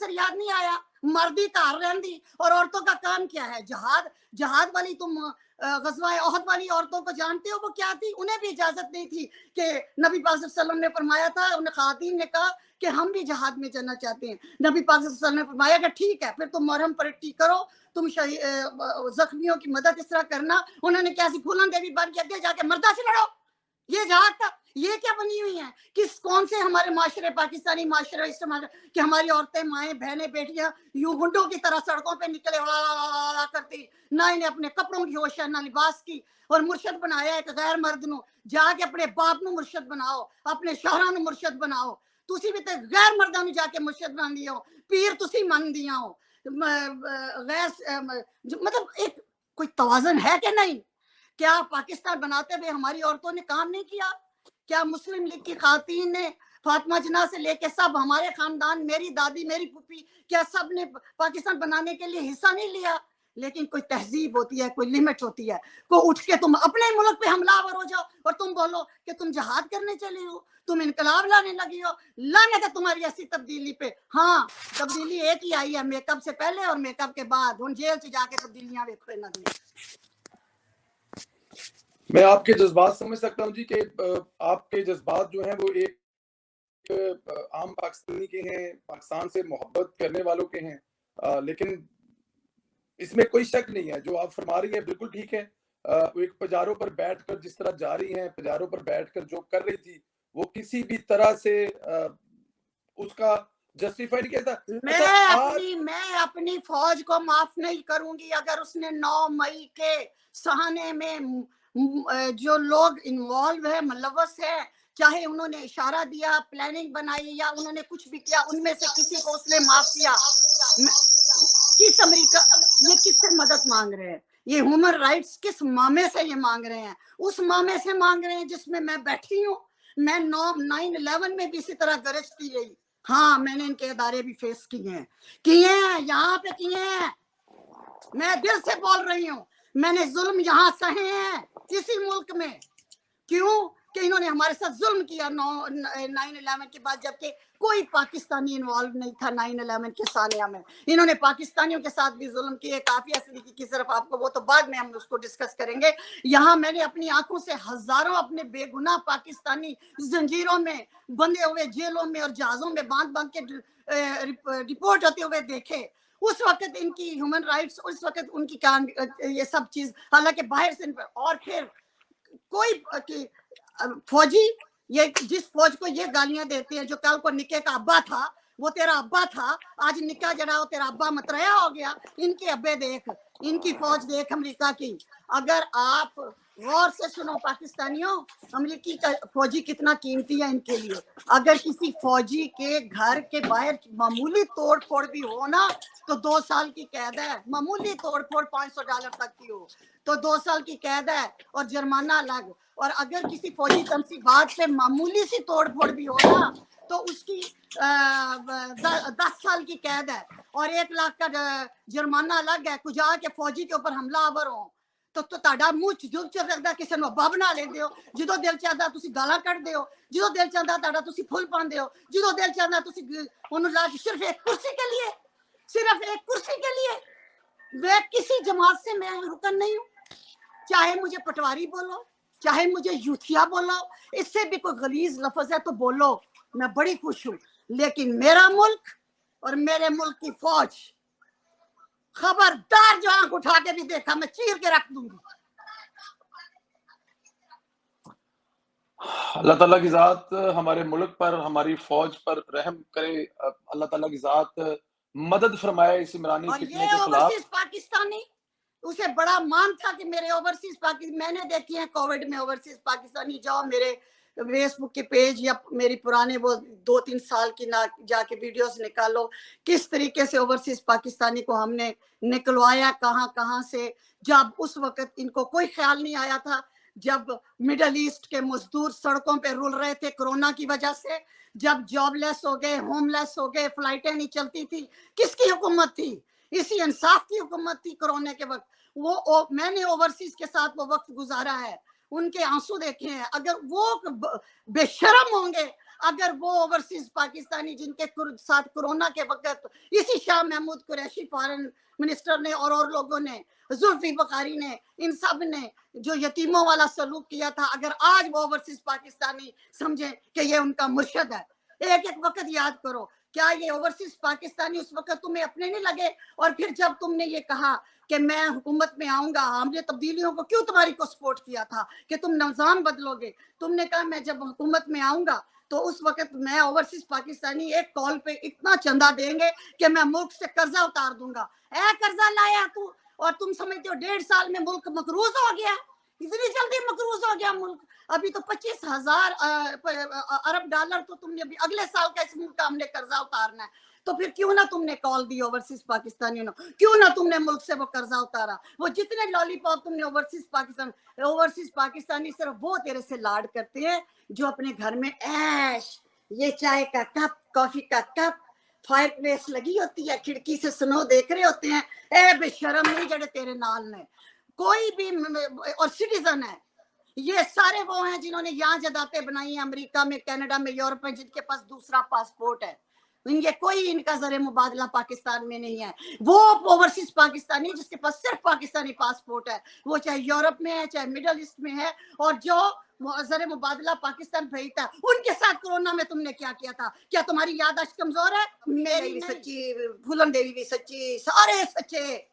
Answer याद नहीं आया? मर्दी घर रहंदी और औरतों का काम क्या है? जहाद। जहाद वाली तुम गज़वाए ओहद वाली औरतों को जानते हो वो क्या थी? उन्हें भी इजाजत नहीं थी कि नबी पाक सल्लल्लाहु अलैहि वसल्लम ने फरमाया था, उन खातन ने कहा कि हम भी जहाद में जाना चाहते हैं। नबी पाक सल्लल्लाहु अलैहि वसल्लम ने फरमाया कि ठीक है, फिर तुम मरहम पट्टी करो, तुम जख्मियों की मदद इस तरह करना। उन्होंने कैसी फूलन देवी बन के अगे जाके मर्दा से लड़ो। ये जहाज था। ये क्या बनी हुई है? किस कौन से हमारे माशरे, पाकिस्तानी माशरे इस समाज कि हमारी औरतें, माएँ, बहनें, बेटियां यूं गुंडों की तरह सड़कों पे निकले करती, ना इन्हें अपने कपड़ों की होश है ना लिबास की, और मुर्शद बनाया एक गैर मर्द नु। जाके अपने बाप नु मुर्शद बनाओ, अपने शोहरा नु मुर्शद बनाओ। तुसी भी ते गैर मर्दा नु जाके मुर्शद बना दिया हो, पीर तुसी मन दिया हो। मतलब एक कोई तवाजन है कि नहीं? क्या पाकिस्तान बनाते हुए हमारी औरतों ने काम नहीं किया? क्या मुस्लिम लीग की खातन ने, फातिमा जिन्ना से लेके सब हमारे खानदान, मेरी दादी, मेरी फूफी, क्या सब ने पाकिस्तान बनाने के लिए हिस्सा नहीं लिया? लेकिन कोई तहजीब होती है, कोई लिमिट होती है। को उठ के तुम अपने मुल्क पे हमलावर हो जाओ और तुम बोलो कि तुम जहाद करने चले हो, तुम इनकलाब लाने लगी हो। लाने का तुम्हारी ऐसी तब्दीली पे। हाँ, तब्दीली एक ही आई है, मेकअप से पहले और मेकअप के बाद। उन जेल से जाके तब्दीलियां देखो इन्हों दी। मैं आपके जज्बात समझ सकता हूँ जी कि आपके जज्बात जो हैं वो एक आम पाकिस्तानी के हैं, पाकिस्तान से मोहब्बत करने वालों के हैं, लेकिन इसमें कोई शक नहीं है जो आप फरमा रही हैं बिल्कुल ठीक है। वो एक पजारों पर बैठकर जिस तरह जा रही हैं, पजारों पर बैठकर जो कर रही थी वो किसी भी तरह से उसका जस्टिफाई नहीं किया था। मैं अपनी फौज को माफ नहीं करूंगी अगर उसने 9 मई के सहाने में जो लोग इन्वॉल्व है, मुलव्वस है, चाहे उन्होंने इशारा दिया, प्लानिंग बनाई या उन्होंने कुछ भी किया, उनमें से किसी को उसने माफ किया। किस अमेरिका, ये किससे मदद मांग रहे हैं? ये ह्यूमन राइट्स किस मामे से ये मांग रहे हैं? उस मामे से मांग रहे हैं जिसमें मैं बैठी हूँ। मैं 9/11 में भी इसी तरह गरजती रही। हाँ, मैंने इनके इदारे भी फेस किए हैं, यहाँ पे किए हैं। मैं दिल से बोल रही हूँ, मैंने जुल्म यहाँ सहे हैं इसी मुल्क में। क्यों? कि इन्होंने हमारे साथ जुल्म किया 9/11 के बाद, जबकि कोई पाकिस्तानी इन्वॉल्व नहीं था 9/11 के सानिया में। इन्होंने पाकिस्तानियों के साथ भी जुल्म किए। काफिया सिद्दीकी की सिर्फ आपको, वो तो बाद में हम उसको डिस्कस करेंगे। यहाँ मैंने अपनी आंखों से हजारों अपने बेगुनाह पाकिस्तानी जंजीरों में बंधे हुए, जेलों में और जहाजों में बांध बांध के रिपोर्ट होते हुए देखे। उस वक्त इनकी ह्यूमन राइट्स, उस वक्त उनकी ये सब चीज, हालांकि बाहर से। और फिर कोई फौजी, ये जिस फौज को ये गालियां देते हैं, जो कल को निके का अब्बा था, वो तेरा अब्बा था, आज निका जरा वो तेरा अब्बा मतरया हो गया। इनके अब्बे देख, इनकी फौज देख अमेरिका की। अगर आप गौर से सुनो पाकिस्तानियों, अमेरिकी का फौजी कितना कीमती है इनके लिए। अगर किसी फौजी के घर के बाहर मामूली तोड़ फोड़ भी हो ना, तो 2 साल की कैद है। मामूली तोड़ फोड़ $500 तक की हो तो 2 साल की कैद है और जुर्माना अलग। और अगर किसी फौजी तमसी बात पे मामूली सी तोड़ फोड़ भी हो ना, तो उसकी 10 साल की कैद है और 1 लाख का जुर्माना अलग है। कुछ आके फौजी के ऊपर हमलावर हो तो ਤੁਹਾਡਾ ਮੂੰਹ ਜੁਗ ਚ ਰੱਖਦਾ, ਕਿਸੇ ਨੂੰ ਅੱਬਾ ਬਣਾ ਲੈਂਦੇ ਹੋ। ਜਦੋਂ ਦਿਲ ਚਾਹਦਾ ਤੁਸੀਂ ਗਾਲਾਂ ਕੱਢਦੇ ਹੋ, ਜਦੋਂ ਦਿਲ ਚਾਹਦਾ ਤੁਹਾਡਾ ਤੁਸੀਂ ਫੁੱਲ ਪਾਉਂਦੇ ਹੋ, ਜਦੋਂ ਦਿਲ ਚਾਹਦਾ ਤੁਸੀਂ ਉਹਨੂੰ ਲਾ के सिर्फ एक कुर्सी के लिए, सिर्फ एक कुर्सी के लिए। मैं किसी जमात से मैं रुकन नहीं हूँ, चाहे मुझे पटवारी बोलो, चाहे मुझे यूथिया बोलो, इससे भी कोई गलीज लफ्ज है तो बोलो, मैं बड़ी खुश हूँ। लेकिन मेरा मुल्क और मेरे मुल्क की फौज, खबरदार जो आंख उठा के भी देखा मैं चीर के रख दूंगी। अल्लाह ताला की जात हमारे मुल्क पर, हमारी फौज पर रहम करे। अल्लाह ताला की जात मदद फरमाए इस इमरानी फितने के खिलाफ। पाकिस्तानी, उसे बड़ा मान था कि मेरे ओवरसीज पाकिस्तानी, मैंने देखी है कोविड में ओवरसीज पाकिस्तानी। जाओ मेरे फेसबुक के पेज या मेरी पुराने वो 2-3 साल की ना जाके वीडियोस निकालो, किस तरीके से ओवरसीज पाकिस्तानी को हमने निकलवाया, कहाँ कहाँ से। जब उस वक्त इनको कोई ख्याल नहीं आया था, जब मिडल ईस्ट के मजदूर सड़कों पे रुल रहे थे कोरोना की वजह से, जब जॉबलेस हो गए, होमलेस हो गए, फ्लाइटें नहीं चलती थी, किसकी हुकूमत थी? इसी इंसाफ की हुकूमत थी कोरोना के वक्त। मैंने ओवरसीज के साथ वो वक्त गुजारा है, उनके आंसू देखे हैं। अगर वो बेशरम होंगे, अगर वो ओवरसीज पाकिस्तानी जिनके साथ कोरोना के वक्त इसी शाह महमूद कुरैशी फॉरेन मिनिस्टर ने और लोगों ने, जुल्फी बुखारी ने, इन सब ने जो यतीमों वाला सलूक किया था, अगर आज वो ओवरसीज पाकिस्तानी समझे कि ये उनका मुर्शद है, एक एक वक्त याद करो, क्या ये ओवरसीज पाकिस्तानी उस वक्त तुम्हें अपने नहीं लगे? और फिर जब तुमने ये कहा कि मैं हुकूमत में आऊंगा, हमने तब्दीलियों को क्यों तुम्हारी को सपोर्ट किया था कि तुम निजाम बदलोगे? तुमने कहा मैं जब हुकूमत में आऊंगा तो उस वक्त मैं ओवरसीज पाकिस्तानी एक कॉल पे इतना चंदा देंगे कि मैं मुल्क से कर्जा उतार दूंगा। ए कर्जा लाया तू, और तुम समझते हो 1.5 साल में मुल्क मकरूज हो गया? इतनी जल्दी मकरूज हो गया मुल्क? अभी तो 25,000 अरब डॉलर तो तुमने अभी अगले साल का इस मुल्क का हमने कर्जा उतारना है, तो फिर क्यों ना तुमने कॉल दी ओवरसीज पाकिस्तानियों ने, क्यों ना तुमने मुल्क से वो कर्जा उतारा? वो जितने लॉलीपॉप तुमने ओवरसीज पाकिस्तानी सिर्फ वो तेरे से लाड करते हैं जो अपने घर में ऐश, ये चाय का कप, कॉफी का कप, फायर प्लेस लगी होती है, खिड़की से स्नो देख रहे होते हैं। ए बेशरम नहीं जड़े तेरे नाल ने कोई भी, और सिटीजन है, ये सारे वो हैं जिन्होंने यहाँ जदातें बनाई हैं अमेरिका में, कनाडा में, यूरोप में, जिनके पास दूसरा पासपोर्ट है। इनके कोई इनका जरे मुबादला पाकिस्तान में नहीं है। वो ओवरसीज पाकिस्तानी जिसके पास सिर्फ पाकिस्तानी पासपोर्ट है, वो चाहे यूरोप में है चाहे मिडल ईस्ट में है, और जो जरे मुबादला पाकिस्तान भेजता है, उनके साथ कोरोना में तुमने क्या किया था? क्या तुम्हारी याददाश्त कमजोर है? मेरी भी सच्ची, फूलन देवी भी सच्ची, सारे सच्चे।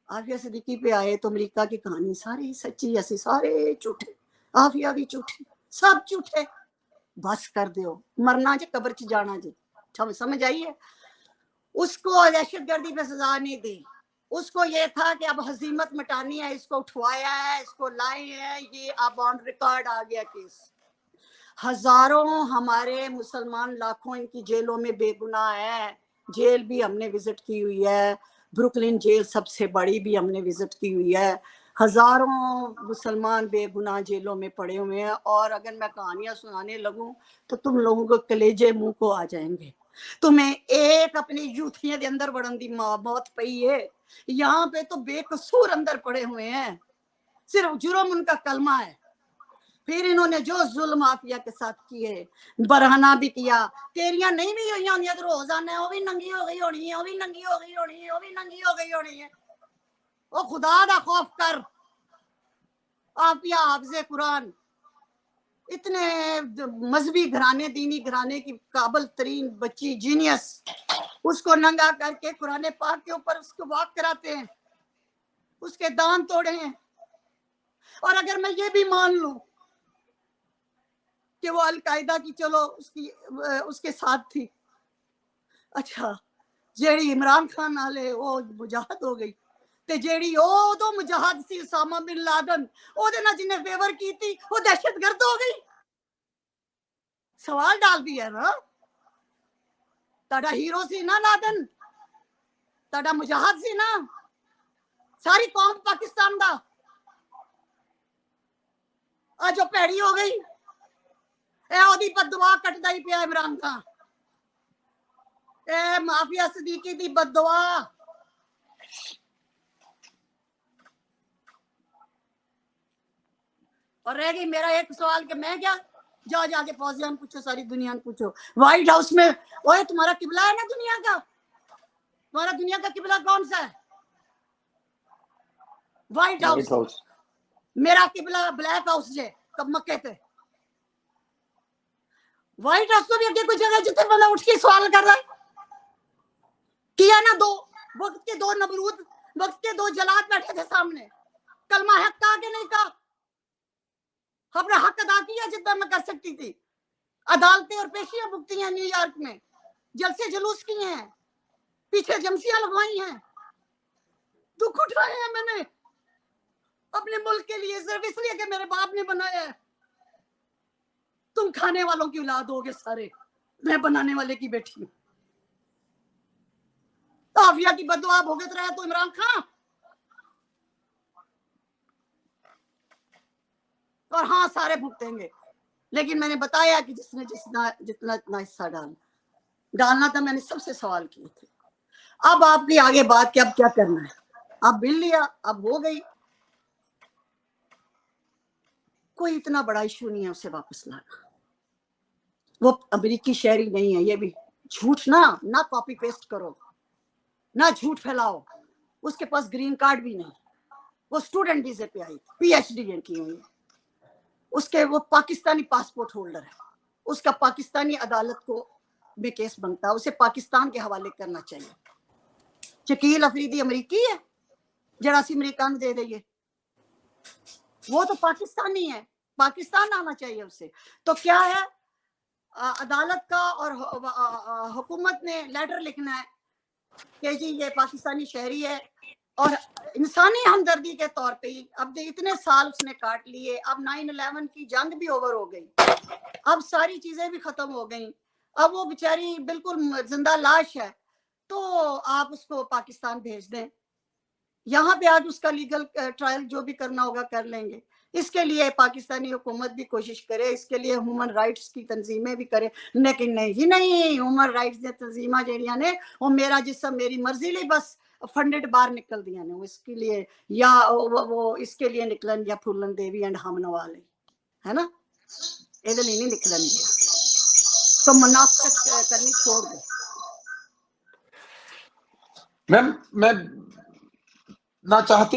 आफिया सिद्दीकी पे आए तो अमेरिका की कहानी सारी सच्ची, ऐसी सारे झूठे, आफिया भी झूठी, सब झूठे। बस कर दो, मरना जे कब्र च जाना जे, समझ आई है? उसको दहशतगर्दी पे सजा नहीं दी, उसको ये था कि अब हजीमत मिटानी है, इसको उठवाया है, इसको लाए हैं, ये अब ऑन रिकॉर्ड आ गया केस। हजारों हमारे मुसलमान, लाखों इनकी जेलों में बेगुनाह है। जेल भी हमने विजिट की हुई है, ब्रुकलिन जेल सबसे बड़ी भी हमने विजिट की हुई है। हजारों मुसलमान बेगुनाह जेलों में पड़े हुए हैं, और अगर मैं कहानियां सुनाने लगूं तो तुम लोगों को कलेजे मुंह को आ जाएंगे। तुम्हें एक अपनी यूथियां के अंदर बढ़न दी मौत पई है, यहाँ पे तो बेकसूर अंदर पड़े हुए हैं, सिर्फ जुर्म उनका कलमा है। फिर इन्होंने जो जुल्म माफिया के साथ किए, बरहना भी किया, तेरियां नहीं भी हुई होनी तो रोजाना है, वो भी नंगी हो गई होनी है, वो भी नंगी हो गई होनी है, वो भी नंगी हो गई होनी है। ओ खुदा दा खौफ कर, आफिया हाफिज़े कुरान, इतने मजहबी घराने, दीनी घराने की काबिल तरीन बच्ची, जीनियस, उसको नंगा करके कुरान पाक के ऊपर उसको वॉक कराते हैं, उसके दांत तोड़े हैं। और अगर मैं ये भी मान लूं कि वो अलकायदा की चलो उसके साथ थी, अच्छा जेड़ी इमरान खान नाले वो मुजाहद हो गई, ते जेड़ी ओ तो मुजाहद सी उसामा बिन लादन, ओदे नाल जिन्ने फेवर की थी वो दहशतगर्द हो गई। सवाल डाल दिया ना, ताड़ा हीरो सी ना लादन, ताड़ा मुजाहद सी ना, सारी कौम पाकिस्तान दा आज जो भैड़ी हो गई, ए ओदी बददुआ कटदा ही पिया इमरान खान, ए माफिया सिद्दीकी दी बददुआ। और रह गई मेरा एक सवाल कि मैं क्या, जाओ जाके फौजियान पूछो, सारी दुनिया पूछो, व्हाइट हाउस में, ओए तुम्हारा किबला है ना दुनिया का, तुम्हारा दुनिया का किबला कौन सा है? White house. मेरा किबला ब्लैक हाउस जे कब मक्के थे। व्हाइट हाउस तो भी अगे कोई जगह जितने बंदा उठ के सवाल कर रहा है, किया ना, दो वक्त के दो नमरूद, वक्त के दो जलाद बैठे थे सामने, कलमा हक कहा कि नहीं कहा? अपना हक अदा किया जितना मैं कर सकती थी, अदालतें और पेशियां भुगती हैं न्यूयॉर्क में, जलसे जुलूस किए हैं, पीछे जमसियां लगवाई हैं, दुख उठाए हैं मैंने अपने मुल्क के लिए, सिर्फ इसलिए कि मेरे बाप ने बनाया है। तुम खाने वालों की औलाद होगे सारे, मैं बनाने वाले की बेटी हूं। आफिया की बददुआ भुगत रहा है तो इमरान खान, और हाँ सारे भुगतेंगे, लेकिन मैंने बताया कि जिसने जितना जितना इतना हिस्सा डालना था, मैंने सबसे सवाल किए थे। अब आपकी आगे बात कि अब क्या करना है, अब बिल लिया, अब हो गई, कोई इतना बड़ा इशू नहीं है उसे वापस लाना। वो अमेरिकी शहरी नहीं है। ये भी झूठ ना कॉपी पेस्ट करो, ना झूठ फैलाओ। उसके पास ग्रीन कार्ड भी नहीं, वो स्टूडेंट वीजे पे आई, पीएचडी की हुई है। उसके वो पाकिस्तानी पासपोर्ट होल्डर है, उसका पाकिस्तानी अदालत को में केस बनता है, उसे पाकिस्तान के हवाले करना चाहिए। शकील अफरीदी अमेरिकी है, जरा सी अमेरिका में दे देंगे, वो तो पाकिस्तानी है, पाकिस्तान आना चाहिए उसे। तो क्या है, अदालत का और हुकूमत ने लेटर लिखना है कि जी ये पाकिस्तानी शहरी है, और इंसानी हमदर्दी के तौर पे ही अब इतने साल उसने काट लिए, अब 9/11 की जंग भी ओवर हो गई, अब सारी चीजें भी खत्म हो गई, अब वो बेचारी बिल्कुल जिंदा लाश है, तो आप उसको पाकिस्तान भेज दें, यहाँ पे आज उसका लीगल ट्रायल जो भी करना होगा कर लेंगे। इसके लिए पाकिस्तानी हुकूमत भी कोशिश करे, इसके लिए ह्यूमन राइट्स की तंजीमें भी करे, लेकिन नहीं ह्यूमन राइट्स दी तंजीमा जड़ियां ने वो मेरा जिसम मेरी मर्जी ली बस फंडेड बाहर निकल दिया ने, इसके लिए या वो इसके लिए निकलन या फूलन देवी एंड हमन वाले है ना, ये नहीं निकलन दिया, तो मुनाफिकत करनी छोड़ दो। मैम मैं ना चाहते